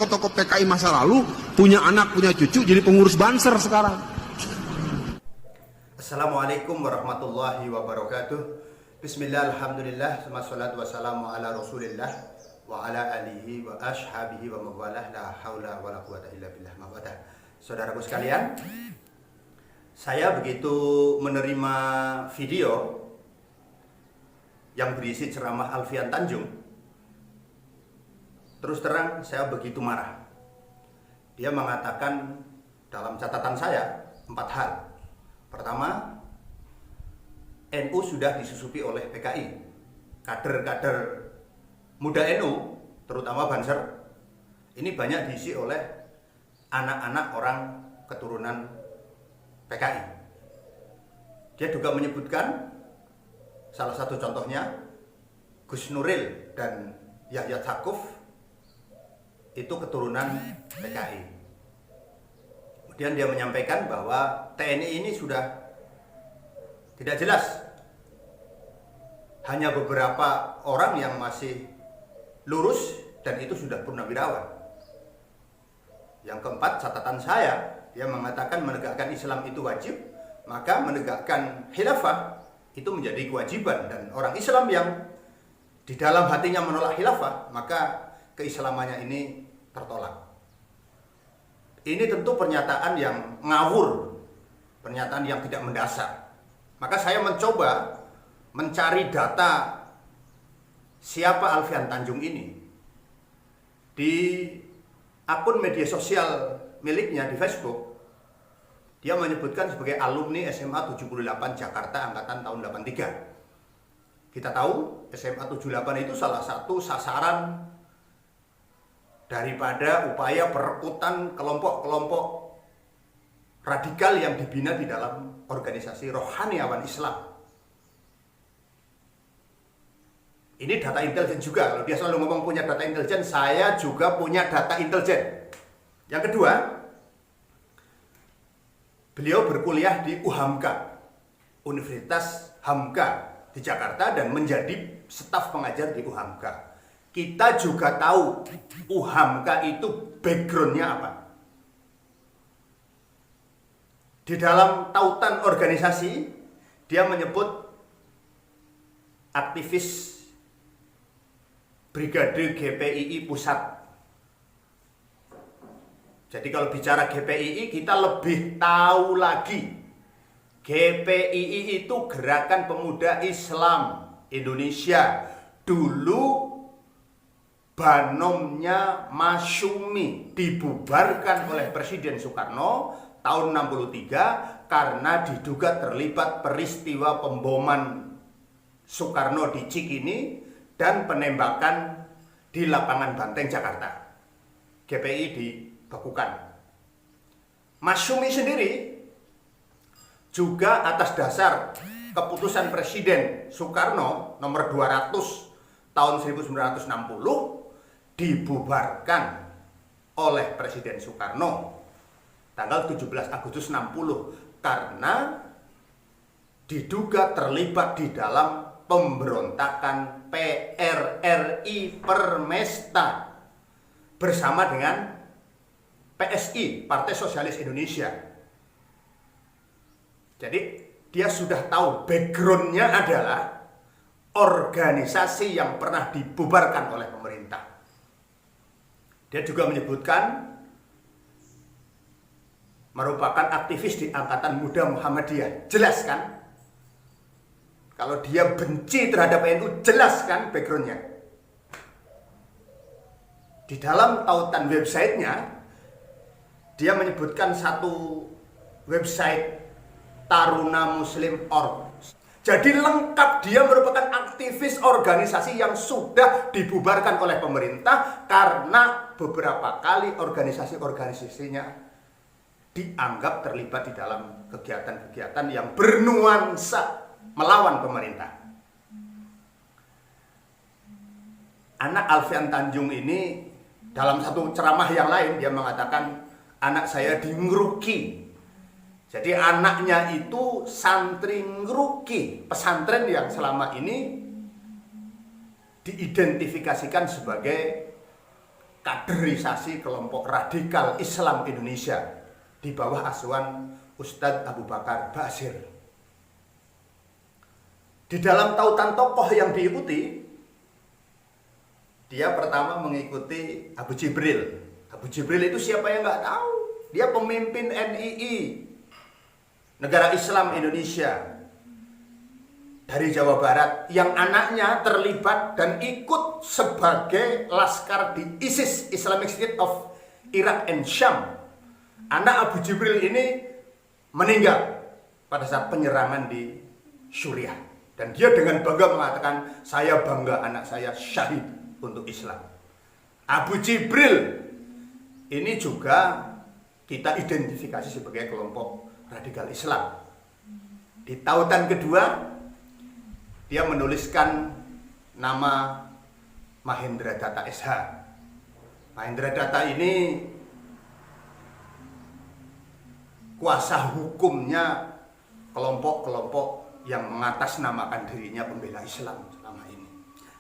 Tokoh PKI masa lalu punya anak, punya cucu, jadi pengurus Banser sekarang. Assalamualaikum warahmatullahi wabarakatuh. Bismillah, alhamdulillah, wassalatu wassalamu ala rasulillah wa ala alihi wa ashabihi wa mawalah, la hawla wa la quwata illa billah mawadah. Saudaraku sekalian, saya begitu menerima video yang berisi ceramah Alfian Tanjung. Terus terang saya begitu marah. Dia mengatakan dalam catatan saya 4 hal. Pertama, NU sudah disusupi oleh PKI. Kader-kader muda NU, terutama Banser, ini banyak diisi oleh anak-anak orang keturunan PKI. Dia juga menyebutkan salah satu contohnya Gus Nuril dan Yahya Tsakuf itu keturunan PKI. Kemudian dia menyampaikan bahwa TNI ini sudah tidak jelas. Hanya beberapa orang yang masih lurus dan itu sudah purnawirawan. Yang keempat, catatan saya, dia mengatakan menegakkan Islam itu wajib, maka menegakkan khilafah itu menjadi kewajiban, dan orang Islam yang di dalam hatinya menolak khilafah, maka keislamannya ini tertolak. Ini tentu pernyataan yang ngawur, pernyataan yang tidak mendasar. Maka saya mencoba mencari data siapa Alfian Tanjung ini. Di akun media sosial miliknya di Facebook, dia menyebutkan sebagai alumni SMA 78 Jakarta angkatan tahun 83. Kita tahu SMA 78 itu salah satu sasaran daripada upaya perekrutan kelompok-kelompok radikal yang dibina di dalam organisasi rohaniawan Islam. Ini data intelijen juga. Kalau dia selalu ngomong punya data intelijen, saya juga punya data intelijen. Yang kedua, beliau berkuliah di UHAMKA, Universitas Hamka di Jakarta, dan menjadi staf pengajar di UHAMKA. Kita juga tahu UHAMKA itu backgroundnya apa. Di dalam tautan organisasi, dia menyebut aktivis Brigade GPII Pusat. Jadi kalau bicara GPII, kita lebih tahu lagi. GPII itu Gerakan Pemuda Islam Indonesia. Dulu Banomnya Masyumi dibubarkan oleh Presiden Soekarno tahun 63 karena diduga terlibat peristiwa pemboman Soekarno di Cikini dan penembakan di lapangan Banteng Jakarta. GPI dibekukan. Masyumi sendiri juga atas dasar keputusan Presiden Soekarno nomor 200 tahun 1960 dibubarkan oleh Presiden Soekarno tanggal 17 Agustus 60 karena diduga terlibat di dalam pemberontakan PRRI Permesta bersama dengan PSI, Partai Sosialis Indonesia. Jadi dia sudah tahu backgroundnya adalah organisasi yang pernah dibubarkan oleh pemerintah. Dia juga menyebutkan merupakan aktivis di Angkatan Muda Muhammadiyah. Jelas kan? Kalau dia benci terhadap NU, jelas kan backgroundnya. Di dalam tautan websitenya, dia menyebutkan satu website tarunamuslim.org. Jadi lengkap, dia merupakan aktivis organisasi yang sudah dibubarkan oleh pemerintah karena beberapa kali organisasi-organisasinya dianggap terlibat di dalam kegiatan-kegiatan yang bernuansa melawan pemerintah. Anak Alfian Tanjung ini dalam satu ceramah yang lain dia mengatakan anak saya di Ngeruki. Jadi anaknya itu santri Ngeruki, pesantren yang selama ini diidentifikasikan sebagai kaderisasi kelompok radikal Islam Indonesia di bawah asuhan Ustadz Abu Bakar Ba'asyir. Di dalam tautan tokoh yang diikuti, dia pertama mengikuti Abu Jibril. Abu Jibril itu siapa yang nggak tahu? Dia pemimpin NII, Negara Islam Indonesia, dari Jawa Barat, yang anaknya terlibat dan ikut sebagai laskar di ISIS, Islamic State of Iraq and Syam. Anak Abu Jibril ini meninggal pada saat penyerangan di Suriah. Dan dia dengan bangga mengatakan, saya bangga anak saya syahid untuk Islam. Abu Jibril ini juga kita identifikasi sebagai kelompok radikal Islam. Di tautan kedua, dia menuliskan nama Mahendra Datta SH. Mahendra Datta ini kuasa hukumnya kelompok-kelompok yang mengatasnamakan dirinya pembela Islam selama ini.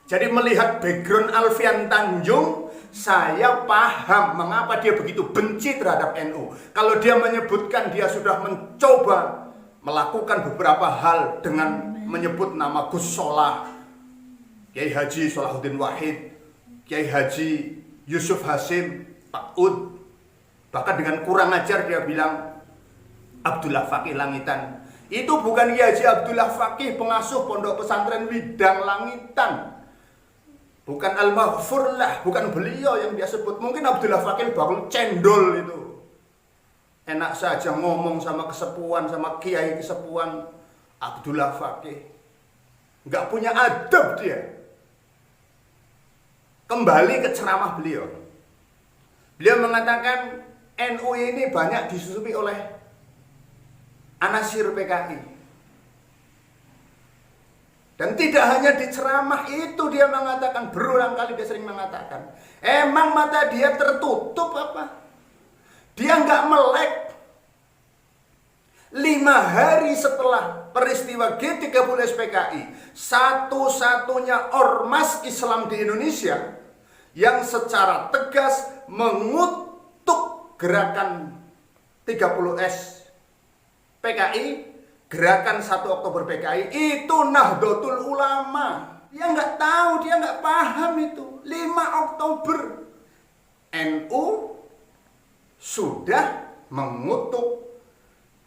Jadi melihat background Alfian Tanjung, saya paham mengapa dia begitu benci terhadap NU. Kalau dia menyebutkan dia sudah mencoba melakukan beberapa hal dengan menyebut nama Gus Solah, Kiai Haji Solahuddin Wahid, Kiai Haji Yusuf Hasim, Pak Ud, bahkan dengan kurang ajar dia bilang Abdullah Fakih Langitan. Itu bukan Kiai Haji Abdullah Fakih, pengasuh pondok pesantren Widang Langitan, bukan Al-Maghfur lah, bukan beliau yang dia sebut. Mungkin Abdullah Fakih bakul cendol itu, enak saja ngomong sama kesepuan, sama kiai kesepuan. Abdullah Fakih nggak punya adab dia. Kembali ke ceramah beliau. Beliau mengatakan NU ini banyak disusupi oleh anasir PKI. Dan tidak hanya di ceramah itu dia mengatakan, berulang kali dia sering mengatakan, emang mata dia tertutup apa? Dia nggak melek. 5 hari setelah peristiwa G30 SPKI, satu-satunya ormas Islam di Indonesia yang secara tegas mengutuk gerakan 30S PKI, gerakan 1 Oktober PKI, itu Nahdlatul Ulama. Dia nggak tahu, dia nggak paham itu. 5 Oktober NU sudah mengutuk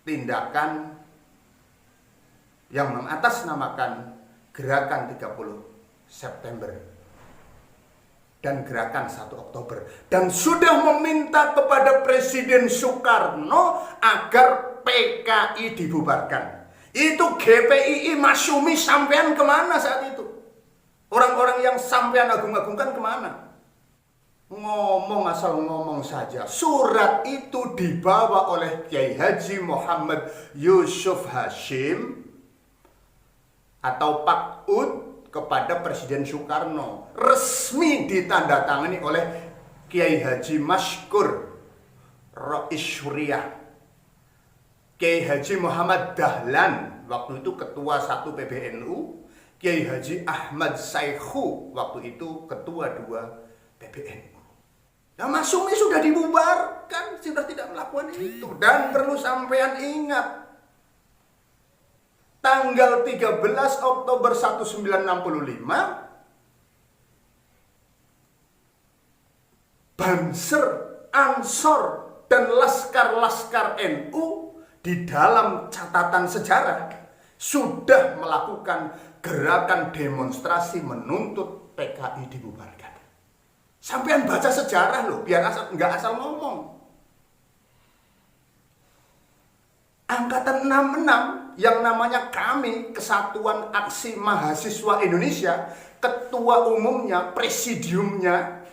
tindakan yang mengatasnamakan gerakan 30 September dan gerakan 1 Oktober, dan sudah meminta kepada Presiden Soekarno agar PKI dibubarkan. Itu GPII Masyumi sampean kemana saat itu? Orang-orang yang sampean agung-agungkan kemana? Ngomong asal ngomong saja. Surat itu dibawa oleh Kiai Haji Muhammad Yusuf Hasyim atau Pak Ud kepada Presiden Soekarno, resmi ditandatangani oleh Kiai Haji Maskur Rais Syuriah, Kiai Haji Muhammad Dahlan waktu itu ketua 1 PBNU, Kiai Haji Ahmad Saikhu waktu itu ketua 2 PBNU. Nah, Masyumi sudah dibubarkan, sudah tidak melakukan itu. Dan perlu sampean ingat, tanggal 13 Oktober 1965, Banser, Ansor, dan laskar-laskar NU di dalam catatan sejarah sudah melakukan gerakan demonstrasi menuntut PKI dibubarkan. Sampean baca sejarah loh, biar nggak asal ngomong. Angkatan 66 yang namanya kami, Kesatuan Aksi Mahasiswa Indonesia, ketua umumnya, presidiumnya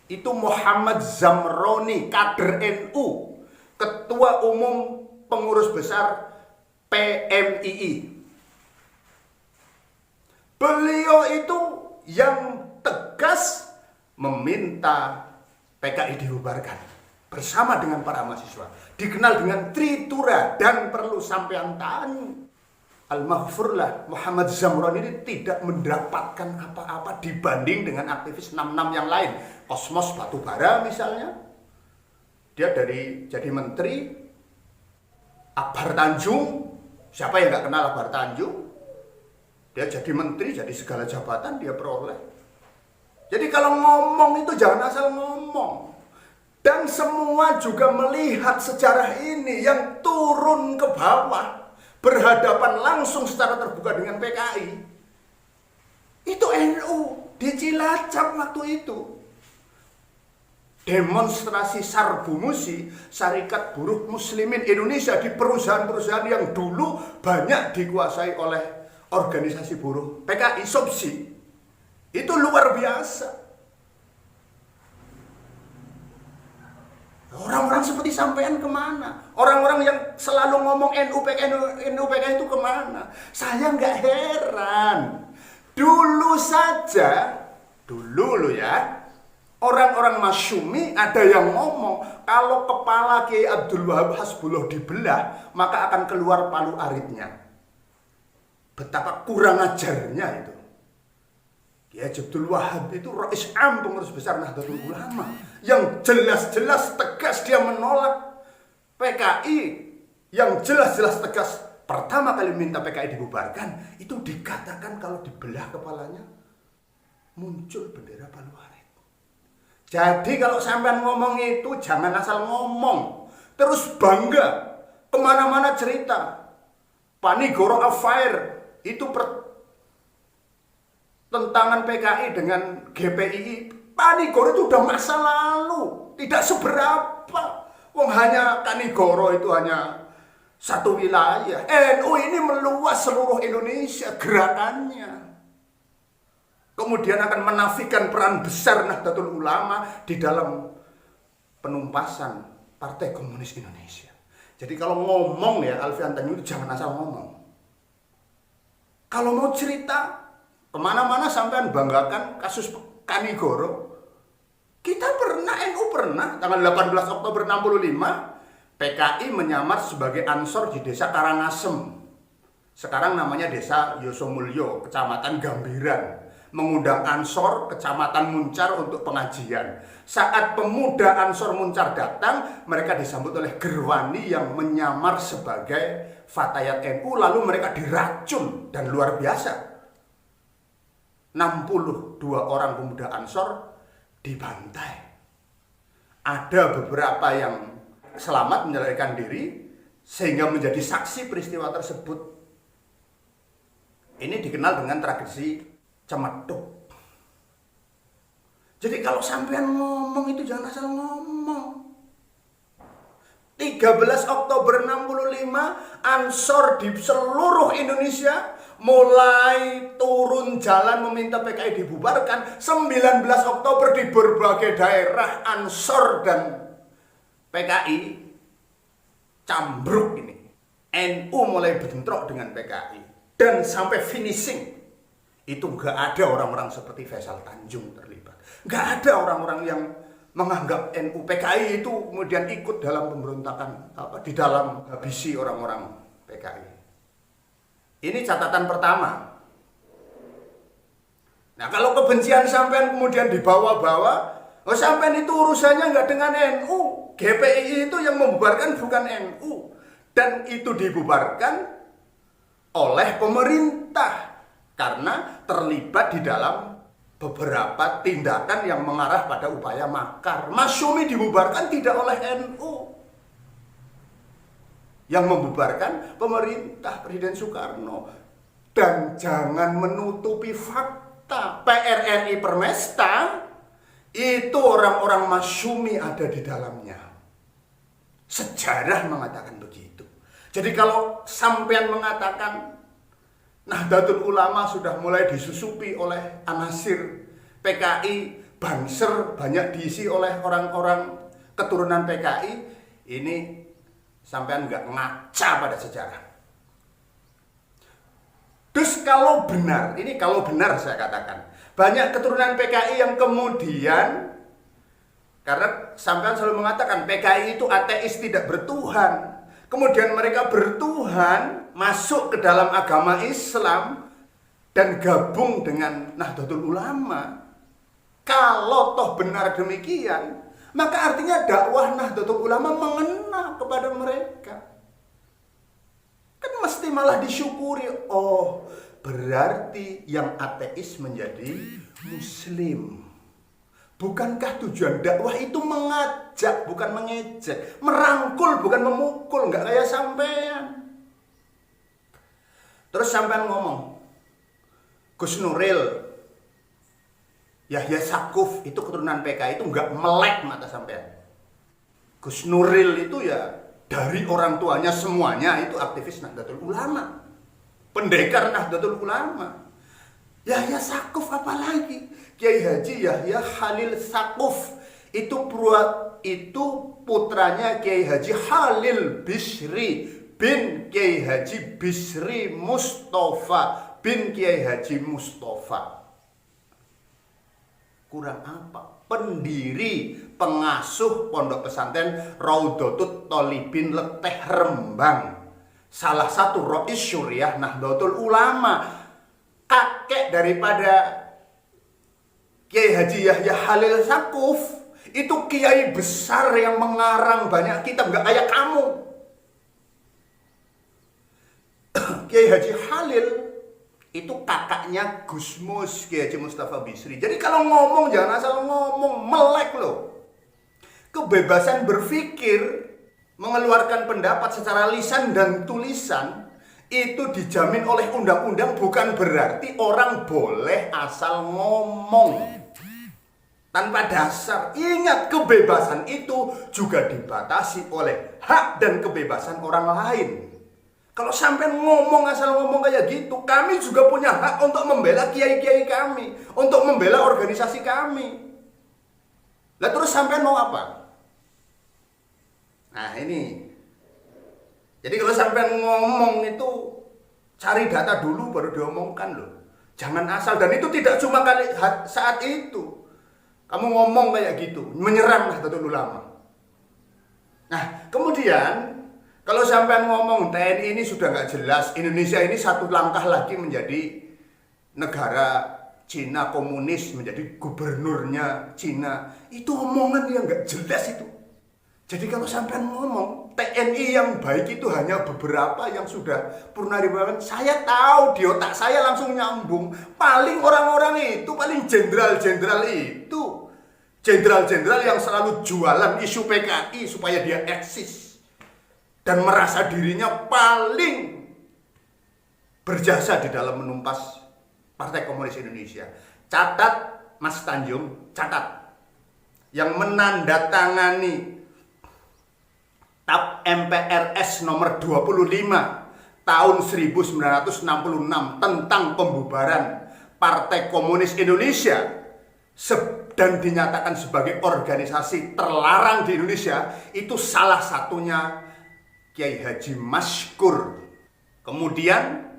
itu Muhammad Zamroni, kader NU, ketua umum pengurus besar PMII. Beliau itu yang tegas meminta PKI dibubarkan bersama dengan para mahasiswa. Dikenal dengan Tritura, dan perlu sampean tanya, Al-Maghfurlah Muhammad Zamroni ini tidak mendapatkan apa-apa dibanding dengan aktivis 66 yang lain. Kosmos Batubara misalnya, dia jadi menteri. Akbar Tanjung, siapa yang nggak kenal Akbar Tanjung? Dia jadi menteri, jadi segala jabatan dia peroleh. Jadi kalau ngomong itu jangan asal ngomong. Dan semua juga melihat sejarah ini yang turun ke bawah, berhadapan langsung secara terbuka dengan PKI. Itu NU di Cilacap waktu itu. Demonstrasi Sarbu Musi, Serikat Buruh Muslimin Indonesia, di perusahaan-perusahaan yang dulu banyak dikuasai oleh organisasi buruh PKI SOBSI. Itu luar biasa. Orang-orang seperti sampean kemana? Orang-orang yang selalu ngomong NU PKI itu kemana? Saya nggak heran. Dulu saja, dulu lo ya, orang-orang Masyumi ada yang ngomong kalau kepala Kiai Abdul Wahab Hasbullah dibelah, maka akan keluar palu aritnya. Betapa kurang ajarnya itu. Kiai Abdul Wahab itu Rais Am, pengurus besar Nahdlatul Ulama, yang jelas-jelas tegas dia menolak PKI, yang jelas-jelas tegas pertama kali minta PKI dibubarkan, itu dikatakan kalau dibelah kepalanya muncul bendera palu arit. Jadi kalau sampean ngomong itu jangan asal ngomong, terus bangga kemana-mana cerita Panigoro Affair itu tentangan PKI dengan GPII. Panigoro itu udah masa lalu, tidak seberapa. Wong hanya Panigoro itu hanya satu wilayah. NU ini meluas seluruh Indonesia gerakannya. Kemudian akan menafikan peran besar Nahdlatul Ulama di dalam penumpasan Partai Komunis Indonesia. Jadi kalau ngomong ya Alfian Tanjung itu jangan asal ngomong. Kalau mau cerita kemana-mana sampean banggakan kasus Kanigoro. Kita pernah, NU pernah, tanggal 18 Oktober 65, PKI menyamar sebagai ansor di desa Karangasem. Sekarang namanya desa Yosomulyo, kecamatan Gambiran. Mengundang ansor kecamatan Muncar untuk pengajian. Saat pemuda ansor Muncar datang, mereka disambut oleh Gerwani yang menyamar sebagai fatayat NU, lalu mereka diracun dan luar biasa. 62 orang pemuda ansor dibantai. Ada beberapa yang selamat menyelamatkan diri sehingga menjadi saksi peristiwa tersebut. Ini dikenal dengan tragedi Cemetuk. Jadi kalau sampean ngomong itu jangan asal ngomong. 13 Oktober 65 ansor di seluruh Indonesia mulai turun jalan meminta PKI dibubarkan. 19 Oktober di berbagai daerah ansor dan PKI cambruk ini. NU mulai bentrok dengan PKI dan sampai finishing. Itu nggak ada orang-orang seperti Faisal Tanjung terlibat. Nggak ada orang-orang yang menganggap NU PKI itu kemudian ikut dalam pemberontakan di dalam habisi orang-orang PKI. Ini catatan pertama. Nah kalau kebencian sampean kemudian dibawa-bawa, sampean itu urusannya nggak dengan NU. GPI itu yang membubarkan bukan NU. Dan itu dibubarkan oleh pemerintah. Karena terlibat di dalam beberapa tindakan yang mengarah pada upaya makar. Masyumi dibubarkan tidak oleh NU. Yang membubarkan pemerintah Presiden Soekarno. Dan jangan menutupi fakta. PRRI Permesta itu orang-orang Masyumi ada di dalamnya. Sejarah mengatakan begitu. Jadi kalau sampean mengatakan Nahdlatul Ulama sudah mulai disusupi oleh Anasir, PKI, Banser banyak diisi oleh orang-orang keturunan PKI, ini sampean nggak ngaca pada sejarah. Terus kalau benar, ini kalau benar saya katakan, banyak keturunan PKI yang kemudian, karena sampean selalu mengatakan PKI itu ateis tidak bertuhan, kemudian mereka bertuhan, masuk ke dalam agama Islam, dan gabung dengan Nahdlatul Ulama, kalau toh benar demikian, maka artinya dakwah Nahdlatul Ulama mengena kepada mereka. Kan mesti malah disyukuri. Oh, berarti yang ateis menjadi muslim. Bukankah tujuan dakwah itu mengajak, bukan mengejek, merangkul, bukan memukul, nggak kayak sampean. Terus sampean ngomong, Gus Nuril, Yahya Sakuf itu keturunan PK, itu nggak melek mata sampean. Gus Nuril itu ya dari orang tuanya semuanya itu aktivis Nahdlatul Ulama, pendekar Nahdlatul Ulama. Yahya Sakuf apalagi? Kiai Haji Yahya Khalil Sakuf itu putranya Kiai Haji Khalil Bisri bin Kiai Haji Bisri Mustafa bin Kiai Haji Mustafa. Kurang apa? Pendiri, pengasuh pondok pesantren Raudhatut Thalibin Leteh Rembang, salah satu rois syuriah Nahdlatul Ulama, kakek daripada Kiai Haji Yahya Khalil Sakuf. Itu kiai besar yang mengarang banyak kitab, nggak kayak kamu. Kiai Haji Khalil itu kakaknya Gus Mus, Kiai Haji Mustafa Bisri. Jadi kalau ngomong jangan asal ngomong, melek loh. Kebebasan berpikir, mengeluarkan pendapat secara lisan dan tulisan itu dijamin oleh undang-undang, bukan berarti orang boleh asal ngomong tanpa dasar. Ingat, kebebasan itu juga dibatasi oleh hak dan kebebasan orang lain. Kalau sampai ngomong asal ngomong kayak gitu, kami juga punya hak untuk membela kiai-kiai kami, untuk membela organisasi kami. Lah terus sampai mau apa? Nah ini. Jadi kalau sampai ngomong itu cari data dulu baru diomongkan loh. Jangan asal, dan itu tidak cuma kali saat itu. Kamu ngomong kayak gitu, menyerang Nahdlatul Ulama. Nah, kemudian kalau sampai ngomong TNI ini sudah nggak jelas, Indonesia ini satu langkah lagi menjadi negara Cina komunis, menjadi gubernurnya Cina. Itu omongan yang nggak jelas itu. Jadi kalau sampai ngomong TNI yang baik itu hanya beberapa yang sudah purnawirawan, saya tahu di otak saya langsung nyambung. Paling orang-orang itu, paling jenderal-jenderal itu, jenderal-jenderal yang selalu jualan isu PKI supaya dia eksis dan merasa dirinya paling berjasa di dalam menumpas Partai Komunis Indonesia. Catat Mas Tanjung, catat, yang menandatangani TAP MPRS nomor 25 tahun 1966 tentang pembubaran Partai Komunis Indonesia dan dinyatakan sebagai organisasi terlarang di Indonesia, itu salah satunya Kiai Haji Maskur. Kemudian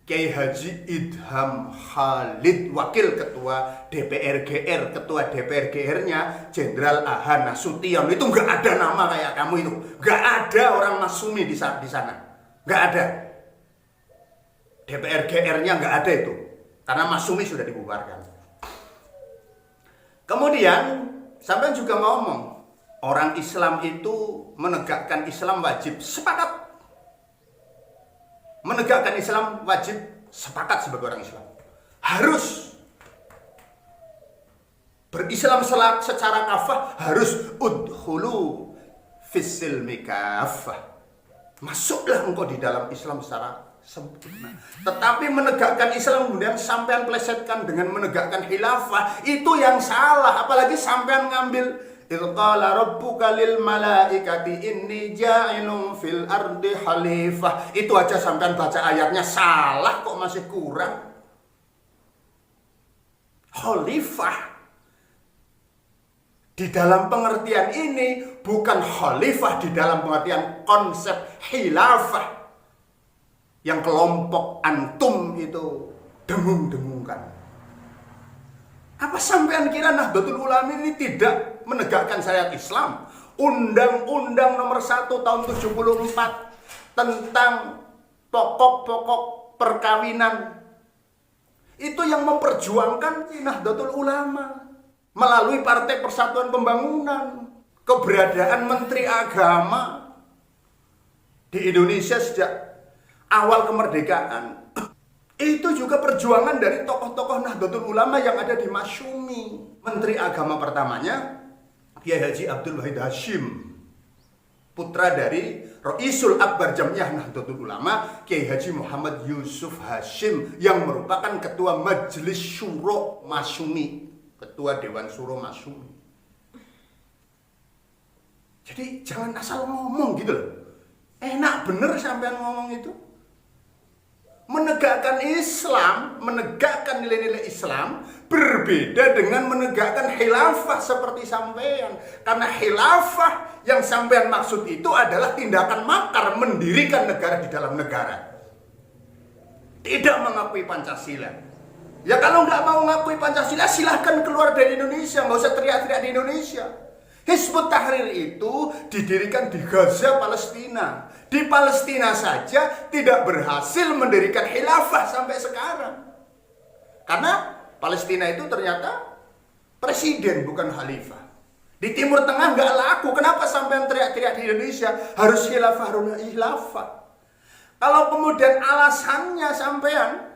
Kiai Haji Idham Khalid, wakil ketua DPR GR, ketua DPR GR-nya Jenderal A.H. Nasution. Itu nggak ada nama kayak kamu itu, nggak ada orang Masumi di sana, nggak ada. DPR GR-nya nggak ada itu, karena Masumi sudah dibubarkan. Kemudian sampai juga ngomong orang Islam itu menegakkan Islam wajib, sepakat. Menegakkan Islam wajib, sepakat sebagai orang Islam. Harus berislam secara kafah, harus udhulu fisilmi kafah. Masuklah engkau di dalam Islam secara sempurna. Tetapi menegakkan Islam kemudian sampean plesetkan dengan menegakkan khilafah, itu yang salah. Apalagi sampean ngambil Qala rabbuka lil malaikati inni ja'ilun fil ardi khalifah. Itu aja sampean baca ayatnya salah kok masih kurang. Khalifah di dalam pengertian ini bukan khalifah di dalam pengertian konsep khilafah yang kelompok antum itu dengung-dengungkan. Apa sampean kira Nahdlatul Ulama ini tidak menegakkan syariat Islam? Undang-Undang nomor 1 tahun 74 tentang pokok-pokok perkawinan. Itu yang memperjuangkan Nahdlatul Ulama melalui Partai Persatuan Pembangunan. Keberadaan Menteri Agama di Indonesia sejak awal kemerdekaan itu juga perjuangan dari tokoh-tokoh Nahdlatul Ulama yang ada di Masyumi. Menteri Agama pertamanya Kiai Haji Abdul Wahid Hashim, putra dari Roisul Akbar Jamiyah Nahdlatul Ulama, Kiai Haji Muhammad Yusuf Hashim, yang merupakan ketua Majelis Syuro Masyumi, ketua Dewan Syuro Masyumi. Jadi jangan asal ngomong gitu loh. Enak bener sampean ngomong itu. Menegakkan Islam, menegakkan nilai-nilai Islam berbeda dengan menegakkan khilafah seperti sampean. Karena khilafah yang sampean maksud itu adalah tindakan makar mendirikan negara di dalam negara. Tidak mengakui Pancasila. Ya kalau nggak mau mengakui Pancasila, silahkan keluar dari Indonesia, nggak usah teriak-teriak di Indonesia. Hizbut Tahrir itu didirikan di Gaza, Palestina. Di Palestina saja tidak berhasil mendirikan khilafah sampai sekarang. Karena Palestina itu ternyata presiden bukan khalifah. Di Timur Tengah nggak laku. Kenapa sampai teriak-teriak di Indonesia harus khilafah? Kalau kemudian alasannya sampean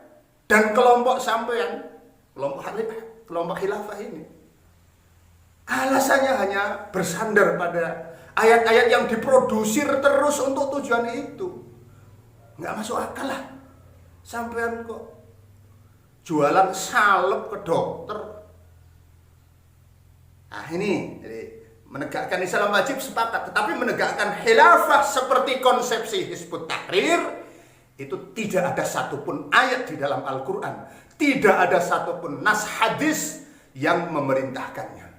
dan kelompok sampean, kelompok khilafah ini, alasannya hanya bersandar pada ayat-ayat yang diprodusir terus untuk tujuan itu, nggak masuk akal lah. Sampean kok jualan salep ke dokter. Nah ini, jadi menegakkan Islam wajib sepakat, tetapi menegakkan khilafah seperti konsepsi Hizbut Tahrir itu tidak ada satupun ayat di dalam Al-Quran, tidak ada satupun nas hadis yang memerintahkannya.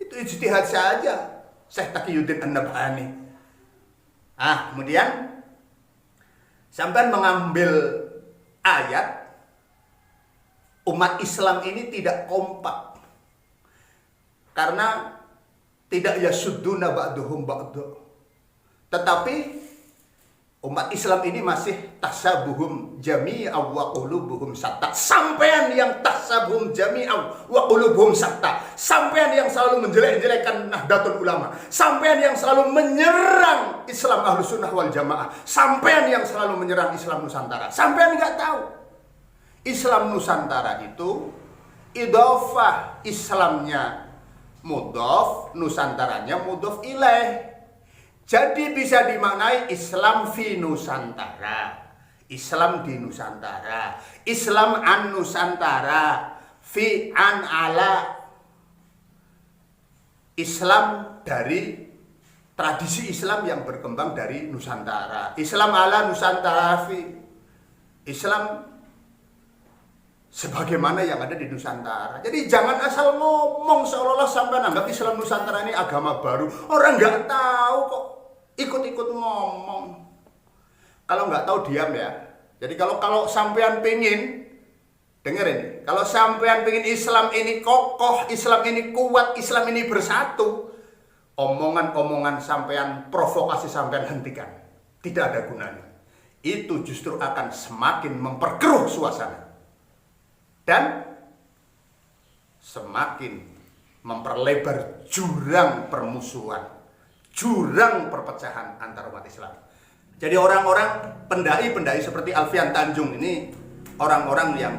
Itu ijtihad saja Syekh Taqiyuddin An-Nabhani. Kemudian sampai mengambil ayat umat Islam ini tidak kompak karena tidak yasudduna ba'duhum ba'du, tetapi umat Islam ini masih tasabuhum jami'aw wa qulubuhum satta. Sampean yang tasabuhum jami'aw wa qulubuhum satta. Sampean yang selalu menjelek-jelekan Nahdlatul Ulama. Sampean yang selalu menyerang Islam Ahlus Sunnah wal Jamaah. Sampean yang selalu menyerang Islam Nusantara. Sampean nggak tahu. Islam Nusantara itu idhofah, Islamnya mudhof, Nusantaranya mudhof ilaih. Jadi bisa dimaknai Islam fi Nusantara, Islam di Nusantara, Islam an Nusantara, fi an ala, Islam dari tradisi Islam yang berkembang dari Nusantara, Islam ala Nusantara, fi Islam sebagaimana yang ada di Nusantara. Jadi jangan asal ngomong seolah-olah sampai anggap Islam Nusantara ini agama baru. Orang nggak tahu kok ikut-ikut ngomong. Kalau nggak tahu diam ya. Jadi kalau sampean pengen, dengerin, kalau sampean pengen Islam ini kokoh, Islam ini kuat, Islam ini bersatu, omongan-omongan sampean, provokasi sampean hentikan. Tidak ada gunanya. Itu justru akan semakin memperkeruh suasana dan semakin memperlebar jurang permusuhan, jurang perpecahan antar umat Islam. Jadi orang-orang pendai-pendai seperti Alfian Tanjung ini orang-orang yang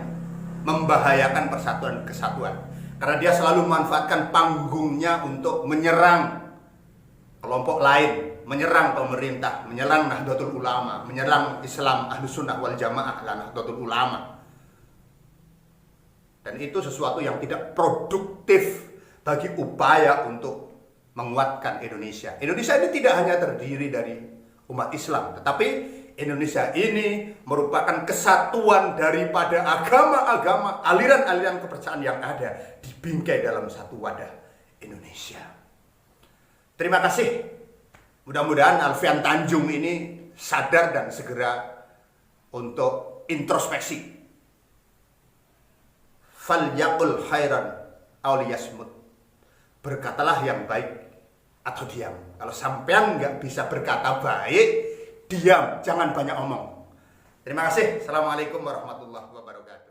membahayakan persatuan kesatuan, karena dia selalu memanfaatkan panggungnya untuk menyerang kelompok lain, menyerang pemerintah, menyerang Nahdlatul Ulama, menyerang Islam Ahlus Sunnah wal Jamaah dan Nahdlatul Ulama. Dan itu sesuatu yang tidak produktif bagi upaya untuk menguatkan Indonesia. Indonesia ini tidak hanya terdiri dari umat Islam, tetapi Indonesia ini merupakan kesatuan daripada agama-agama, aliran-aliran kepercayaan yang ada di bingkai dalam satu wadah Indonesia. Terima kasih. Mudah-mudahan Alfian Tanjung ini sadar dan segera untuk introspeksi. Falyaqul khairan aw liyasmut. Berkatalah yang baik atau diam. Kalau sampean nggak bisa berkata baik, diam, jangan banyak omong. Terima kasih. Assalamualaikum warahmatullahi wabarakatuh.